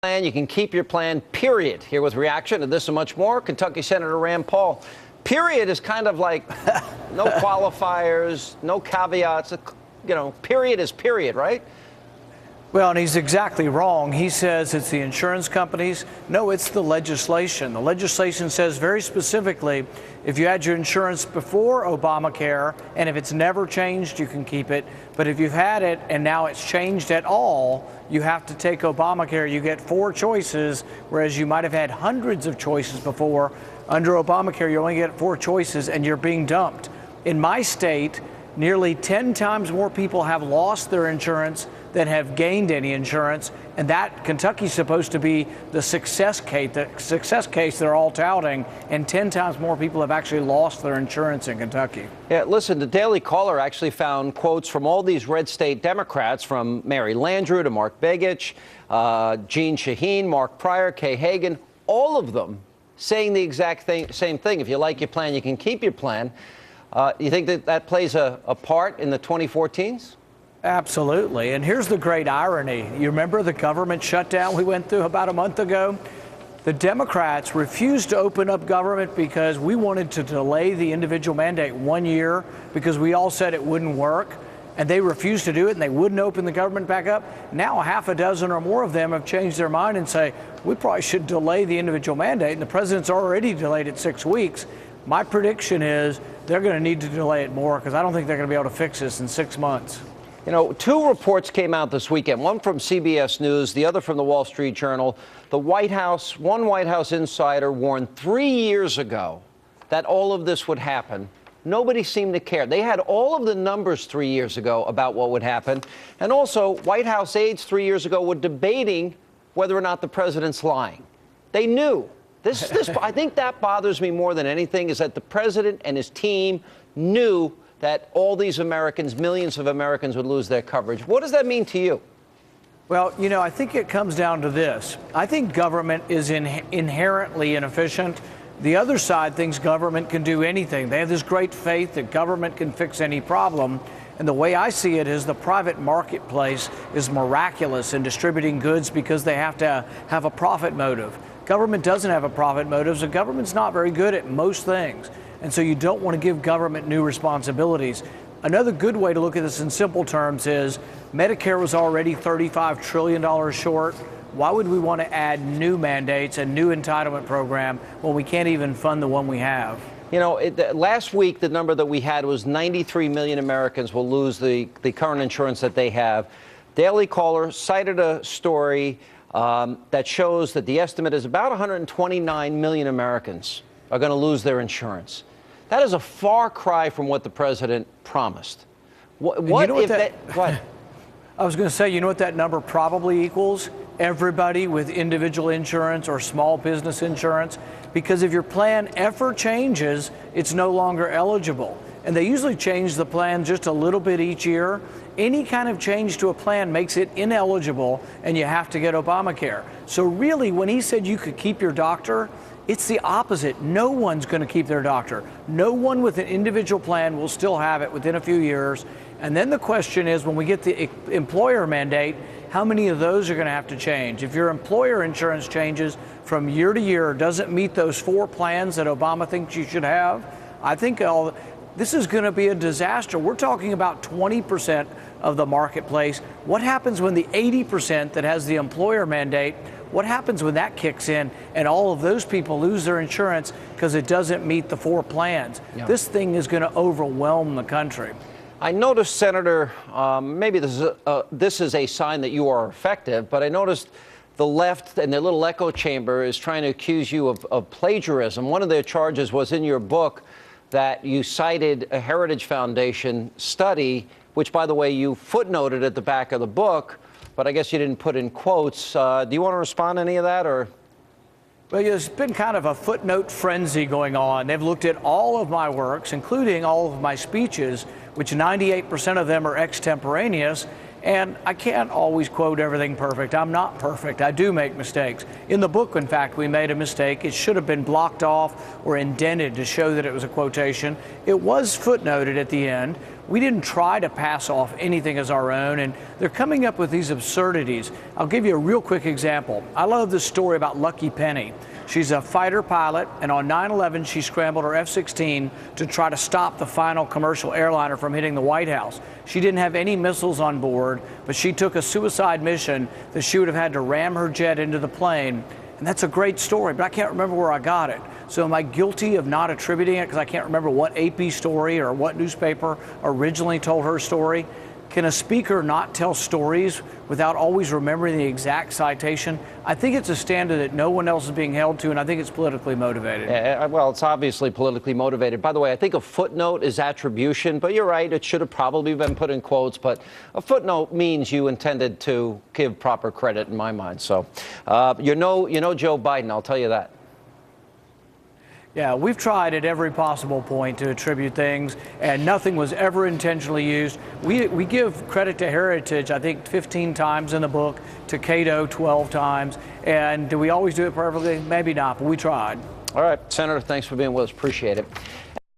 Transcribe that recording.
Plan, you can keep your plan, period. Here with reaction to this and much more, Kentucky Senator Rand Paul. Period is kind of like no qualifiers, no caveats. You know, period is period, right? Well, and he's exactly wrong. He says it's the insurance companies. No, it's the legislation. The legislation says very specifically, if you had your insurance before Obamacare, and if it's never changed, you can keep it. But if you've had it and now it's changed at all, you have to take Obamacare. You get 4 choices, whereas you might have had hundreds of choices before. Under Obamacare, you only get 4 choices, and you're being dumped. In my state, nearly 10 times more people have lost their insurance than have gained any insurance, and that Kentucky's supposed to be the success case they're all touting, and 10 times more people have actually lost their insurance in Kentucky. Yeah, listen, the Daily Caller actually found quotes from all these red state Democrats, from Mary Landrieu to Mark Begich, Jeanne Shaheen, Mark Pryor, Kay Hagan, all of them saying the exact same thing. If you like your plan, you can keep your plan. You think that plays a part in the 2014s? Absolutely. And here's the great irony. You remember the government shutdown we went through about a month ago? The Democrats refused to open up government because we wanted to delay the individual mandate 1 year because we all said it wouldn't work. And they refused to do it, and they wouldn't open the government back up. Now, 6 or more of them have changed their mind and say, we probably should delay the individual mandate. And the president's already delayed it 6 weeks. My prediction is they're going to need to delay it more because I don't think they're going to be able to fix this in 6 months. You know, 2 reports came out this weekend, one from CBS News, the other from the Wall Street Journal. One White House insider warned 3 years ago that all of this would happen. Nobody seemed to care. They had all of the numbers 3 years ago about what would happen. And also, White House aides 3 years ago were debating whether or not the president's lying. They knew. I think that bothers me more than anything, is that the president and his team knew that all these Americans, millions of Americans, would lose their coverage. What does that mean to you? Well, you know, I think it comes down to this. I think government is inherently inefficient. The other side thinks government can do anything. They have this great faith that government can fix any problem. And the way I see it is the private marketplace is miraculous in distributing goods because they have to have a profit motive. Government doesn't have a profit motive, so government's not very good at most things. And so you don't want to give government new responsibilities. Another good way to look at this in simple terms is Medicare was already $35 trillion short. Why would we want to add new mandates and new entitlement program when we can't even fund the one we have? You know, last week, the number that we had was 93 million Americans will lose the current insurance that they have. Daily Caller cited a story that shows that the estimate is about 129 million Americans are going to lose their insurance. That is a far cry from what the president promised. What if that? What? I was going to say, you know what that number probably equals? Everybody with individual insurance or small business insurance. Because if your plan ever changes, it's no longer eligible. And they usually change the plan just a little bit each year. Any kind of change to a plan makes it ineligible, and you have to get Obamacare. So really, when he said you could keep your doctor, it's the opposite. No one's going to keep their doctor. No one with an individual plan will still have it within a few years. And then the question is, when we get the employer mandate, how many of those are going to have to change? If your employer insurance changes from year to year, doesn't meet those 4 plans that Obama thinks you should have, I think this is going to be a disaster. We're talking about 20% of the marketplace. What happens when the 80% that has the employer mandate, what happens when that kicks in and all of those people lose their insurance because it doesn't meet the 4 plans? Yeah. This thing is going to overwhelm the country. I noticed, Senator, maybe this is a sign that you are effective, but I noticed the left and their little echo chamber is trying to accuse you of plagiarism. One of their charges was in your book that you cited a Heritage Foundation study, which, by the way, you footnoted at the back of the book, but I guess you didn't put in quotes. Do you want to respond to any of that, or? Well, there's been kind of a footnote frenzy going on. They've looked at all of my works, including all of my speeches, which 98% of them are extemporaneous, and I can't always quote everything perfect. I'm not perfect. I do make mistakes. In the book, in fact, we made a mistake. It should have been blocked off or indented to show that it was a quotation. It was footnoted at the end. We didn't try to pass off anything as our own, and they're coming up with these absurdities. I'll give you a real quick example. I love this story about Lucky Penny. She's a fighter pilot, and on 9/11, she scrambled her F-16 to try to stop the final commercial airliner from hitting the White House. She didn't have any missiles on board, but she took a suicide mission that she would have had to ram her jet into the plane. And that's a great story, but I can't remember where I got it. So am I guilty of not attributing it because I can't remember what AP story or what newspaper originally told her story? Can a speaker not tell stories without always remembering the exact citation? I think it's a standard that no one else is being held to, and I think it's politically motivated. Well, it's obviously politically motivated. By the way, I think a footnote is attribution, but you're right, it should have probably been put in quotes, but a footnote means you intended to give proper credit in my mind. So, you know Joe Biden, I'll tell you that. Yeah, we've tried at every possible point to attribute things, and nothing was ever intentionally used. We give credit to Heritage, I think, 15 times in the book, to Cato 12 times. And do we always do it perfectly? Maybe not, but we tried. All right, Senator, thanks for being with us. Appreciate it.